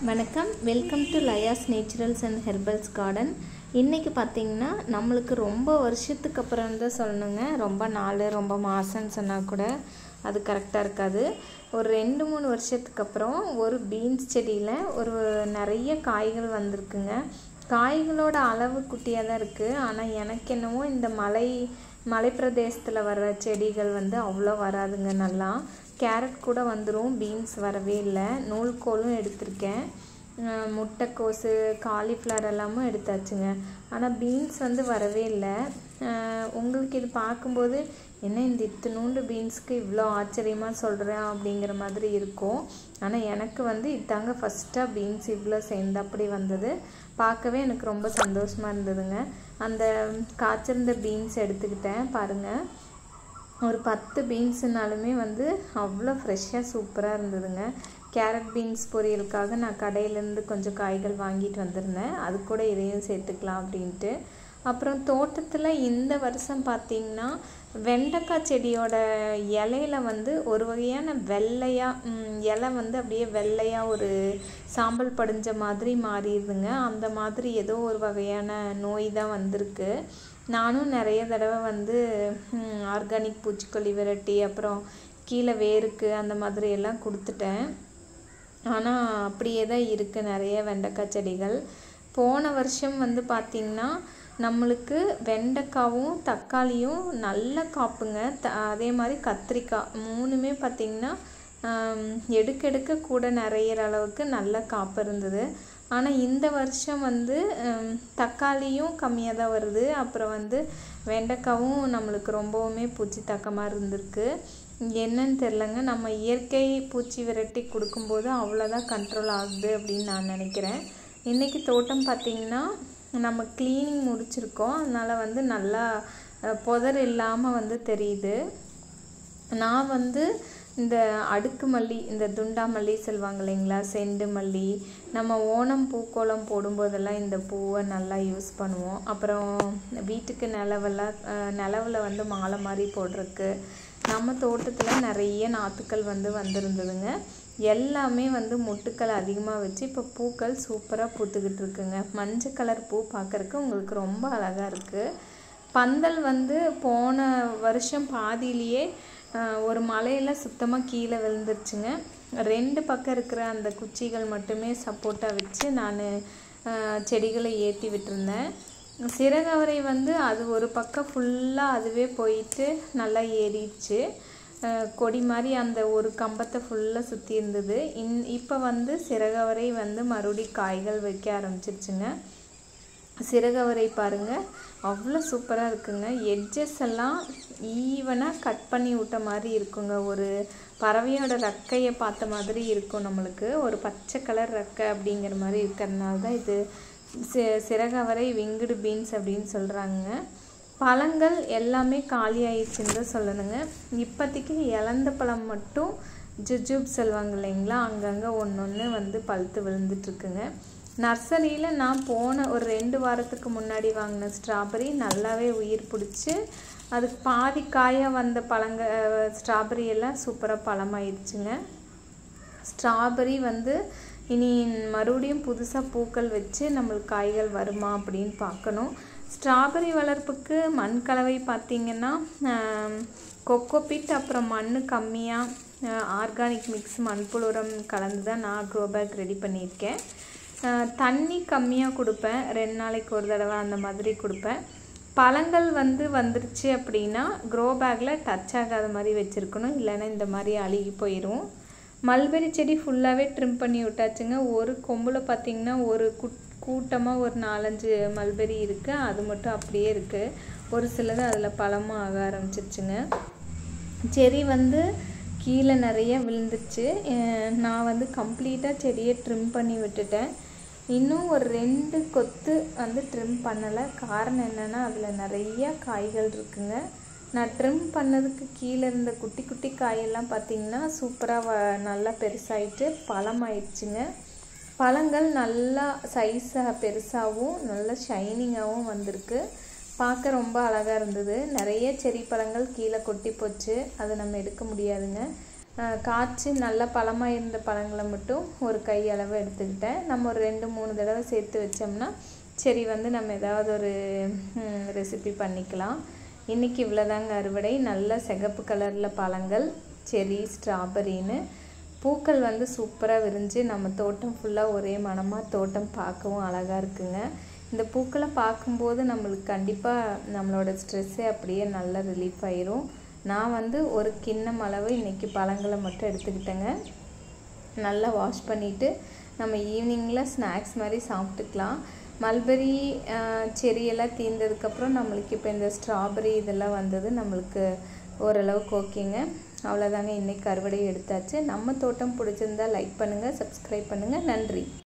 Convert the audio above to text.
வணக்கம், welcome to Laya's naturals and herbals garden. இன்றைக்கி பார்த்திங்கன்னா நம்மளுக்கு ரொம்ப வருஷத்துக்கு அப்புறம் தான் சொல்லணுங்க. ரொம்ப நாள் ரொம்ப மாதம்னு சொன்னால் கூட அது கரெக்டாக இருக்காது. ஒரு 2-3 வருஷத்துக்கு அப்புறம் ஒரு பீன்ஸ் செடியில் நிறைய காய்கள் வந்திருக்குங்க. காய்களோட அளவு குட்டியாக தான் இருக்குது. ஆனால் எனக்கு என்னவோ இந்த மலை பிரதேசத்தில் வர்ற செடிகள் அவ்வளோ வராதுங்க. நல்லா கேரட் கூட வந்துடும், பீன்ஸ் வரவே இல்லை. நூல்கோலும் எடுத்திருக்கேன், முட்டைக்கோசு, காலிஃப்ளவர் எல்லாமும் எடுத்தாச்சுங்க. ஆனால் பீன்ஸ் வரவே இல்லை. உங்களுக்கு இது பார்க்கும்போது என்ன இந்த இத்தினூண்டு பீன்ஸுக்கு இவ்வளோ ஆச்சரியமாக சொல்கிறேன் அப்படிங்கிற மாதிரி இருக்கும். ஆனால் எனக்கு இதாங்க ஃபஸ்ட்டாக பீன்ஸ் இவ்வளோ சேர்ந்து அப்படி வந்தது. பார்க்கவே எனக்கு ரொம்ப சந்தோஷமாக இருந்ததுங்க. அந்த காய்ச்சிருந்த பீன்ஸ் எடுத்துக்கிட்டேன் பாருங்கள். ஒரு 10 பீன்ஸுனாலுமே அவ்வளோ ஃப்ரெஷ்ஷாக சூப்பராக இருந்ததுங்க. கேரட் பீன்ஸ் பொரியலுக்காக நான் கடையிலேருந்து கொஞ்சம் காய்கள் வாங்கிட்டு வந்திருந்தேன். அது கூட இதையும் சேர்த்துக்கலாம் அப்படின்ட்டு. அப்புறம் தோட்டத்தில் இந்த வருஷம் பார்த்திங்கன்னா வெண்டைக்காய் செடியோட இலையில ஒரு வகையான வெள்ளையாக இலை அப்படியே வெள்ளையாக ஒரு சாம்பல் படிஞ்ச மாதிரி மாறிடுதுங்க. அந்த மாதிரி ஏதோ ஒரு வகையான நோய் தான் வந்திருக்கு. நானும் நிறைய தடவை ஆர்கானிக் பூச்சிக்கொல்லி விரட்டி அப்புறம் கீழே வேருக்கு அந்த மாதிரி எல்லாம் கொடுத்துட்டேன். ஆனால் அப்படியே தான் இருக்குது நிறைய வெண்டைக்காய் செடிகள். போன வருஷம் பார்த்திங்கன்னா நம்மளுக்கு வெண்டைக்காவும் தக்காளியும் நல்ல காப்புங்க. அதே மாதிரி கத்திரிக்காய் 3மே பார்த்திங்கன்னா எடுக்க கூட நிறையிற அளவுக்கு நல்ல காப்பு இருந்தது. ஆனால் இந்த வருஷம் தக்காளியும் கம்மியாக தான் வருது. அப்புறம் வெண்டைக்காவும் நம்மளுக்கு ரொம்பவுமே பூச்சி தாக்கமாக இருந்திருக்கு. என்னன்னு தெரிலங்க. நம்ம இயற்கை பூச்சி விரட்டி கொடுக்கும்போது அவ்வளோதான் கண்ட்ரோல் ஆகுது அப்படின்னு நான் நினைக்கிறேன். இன்றைக்கி தோட்டம் பார்த்திங்கன்னா நம்ம க்ளீனிங் முடிச்சிருக்கோம். அதனால் நல்லா புதர் இல்லாமல் தெரியுது. நான் இந்த அடுக்கு மல்லி, இந்த துண்டா மல்லி சொல்லுவாங்க இல்லைங்களா, செண்டு மல்லி, நம்ம ஓணம் பூக்கோளம் போடும்போதெல்லாம் இந்த பூவை நல்லா யூஸ் பண்ணுவோம். அப்புறம் வீட்டுக்கு நிலவில் மாலை மாதிரி போடுறதுக்கு நம்ம தோட்டத்தில் நிறைய நாற்றுக்கள் வந்திருந்ததுங்க. எல்லாமே முட்டுக்கள் அதிகமாக வச்சு இப்போ பூக்கள் சூப்பராக பூத்துக்கிட்டு இருக்குங்க. மஞ்சள் கலர் பூ பார்க்குறக்கு உங்களுக்கு ரொம்ப அழகாக இருக்குது. பந்தல் போன வருஷம் பாதியிலேயே ஒரு மலையில் சுத்தமாக கீழே விழுந்துருச்சுங்க. 2 பக்கம் இருக்கிற அந்த குச்சிகள் மட்டுமே சப்போர்ட்டாக வச்சு நான் செடிகளை ஏற்றி விட்டுருந்தேன். சிறகவரை அது ஒரு பக்கம் ஃபுல்லாக அதுவே போயிட்டு நல்லா ஏறிடுச்சு. கொடி மாதிரி அந்த ஒரு கம்பத்தை ஃபுல்லாக சுற்றி இருந்தது. இப்போ சிறகவரை மறுபடியும் காய்கள் வைக்க ஆரம்பிச்சிருச்சுங்க. சிறகவரை பாருங்கள், அவ்வளோ சூப்பராக இருக்குங்க. எட்ஜஸ் எல்லாம் ஈவனாக கட் பண்ணி விட்ட மாதிரி இருக்குங்க. ஒரு பறவையோட ரெக்கையை பார்த்த மாதிரி இருக்கும். நம்மளுக்கு ஒரு பச்சை கலர் ரெக்கை அப்படிங்கிற மாதிரி இருக்கிறதுனால தான் இது சிறகவரை விங்குடு பீன்ஸ் அப்படின்னு சொல்கிறாங்க. பழங்கள் எல்லாமே காலி ஆயிடுச்சுன்னு தான் சொல்லணுங்க. இப்போதைக்கு இலந்த பழம் மட்டும் ஜுஜூப் சொல்லுவாங்க இல்லைங்களா, அங்கங்கே ஒன்று பழுத்து விழுந்துட்டுருக்குங்க. நர்சரியில் நான் போன ஒரு 2 வாரத்துக்கு முன்னாடி வாங்கின ஸ்ட்ராபெரி நல்லாவே உயிர் பிடிச்சி அதுக்கு பாதி காயாக வந்த ஸ்ட்ராபெரி எல்லாம் சூப்பராக பழமாயிடுச்சுங்க. ஸ்ட்ராபெரி இனி மறுபடியும் புதுசாக பூக்கள் வச்சு நம்மளுக்கு காய்கள் வருமா அப்படின்னு பார்க்கணும். ஸ்ட்ராபெரி வளர்ப்புக்கு மண் கலவை பார்த்திங்கன்னா கொக்கோபிட் அப்புறம் மண் கம்மியாக ஆர்கானிக் மிக்ஸ் மண்புழு உரம் கலந்து தான் நான் க்ரோ பேக் ரெடி பண்ணியிருக்கேன். தண்ணி கம்மியாக கொடுப்பேன், 2 நாளைக்கு ஒரு தடவை அந்த மாதிரி கொடுப்பேன். பழங்கள் வந்துருச்சு அப்படின்னா க்ரோ பேக்கில் டச் ஆகாத மாதிரி வச்சுருக்கணும், இல்லைன்னா இந்த மாதிரி அழுகி போயிடும். மல்பெரி செடி ஃபுல்லாகவே ட்ரிம் பண்ணி விட்டாச்சுங்க. ஒரு கொம்பில் பார்த்திங்கன்னா ஒரு கூட்டமாக ஒரு 4-5 மல்பெரி இருக்குது. அது மட்டும் அப்படியே இருக்குது. ஒரு சிலது அதில் பழமும் ஆக ஆரம்பிச்சிருச்சுங்க. செடி கீழே நிறைய விழுந்துச்சு. நான் கம்ப்ளீட்டாக செடியை ட்ரிம் பண்ணி விட்டுட்டேன். இன்னும் ஒரு 2 கொத்து ட்ரிம் பண்ணலை. காரணம் என்னென்னா அதில் நிறைய காய்கள் இருக்குங்க. நான் ட்ரிம் பண்ணதுக்கு கீழே இருந்த குட்டி குட்டி காயெல்லாம் பார்த்திங்கன்னா சூப்பராக நல்லா பெருசாகிட்டு பழமாயிடுச்சுங்க. பழங்கள் நல்லா சைஸாக பெருசாகவும் நல்லா ஷைனிங்காகவும் வந்திருக்கு. பார்க்க ரொம்ப அழகாக இருந்தது. நிறைய செரி பழங்கள் கீழே கொட்டி போச்சு, அதை நம்ம எடுக்க முடியாதுங்க. காய்ச்சி நல்ல பழமாக இருந்த பழங்களை மட்டும் ஒரு கை அளவு எடுத்துக்கிட்டேன். நம்ம ஒரு 2-3 தடவை சேர்த்து வச்சோம்னா சரி வந்து நம்ம ஏதாவது ஒரு ரெசிபி பண்ணிக்கலாம். இன்றைக்கி இவ்வளோதாங்க அறுவடை. நல்ல சிகப்பு கலரில் பழங்கள், செரி, ஸ்ட்ராபெரின்னு பூக்கள் வந்து சூப்பராக விரிஞ்சு நம்ம தோட்டம் ஃபுல்லாக ஒரே மனமாக தோட்டம் பார்க்கவும் அழகாக இருக்குங்க. இந்த பூக்களை பார்க்கும்போது நம்மளுக்கு கண்டிப்பாக நம்மளோட ஸ்ட்ரெஸ்ஸே அப்படியே நல்லா ரிலீஃப் ஆயிரும். நான் வந்து ஒரு கிண்ணம் அளவு இன்றைக்கி பழங்களை மட்டும் எடுத்துக்கிட்டேங்க. நல்லா வாஷ் பண்ணிவிட்டு நம்ம ஈவினிங்கில் ஸ்நாக்ஸ் மாதிரி சாப்பிட்டுக்கலாம். மல்பெரி, செரியெல்லாம் தீர்ந்ததுக்கப்புறம் நம்மளுக்கு இப்போ இந்த ஸ்ட்ராபெரி இதெல்லாம் வந்தது நம்மளுக்கு ஓரளவுக்கு ஓகேங்க. அவ்வளோதாங்க, இன்றைக்கி அறுவடை எடுத்தாச்சு. நம்ம தோட்டம் பிடிச்சிருந்தா லைக் பண்ணுங்கள், சப்ஸ்கிரைப் பண்ணுங்கள். நன்றி.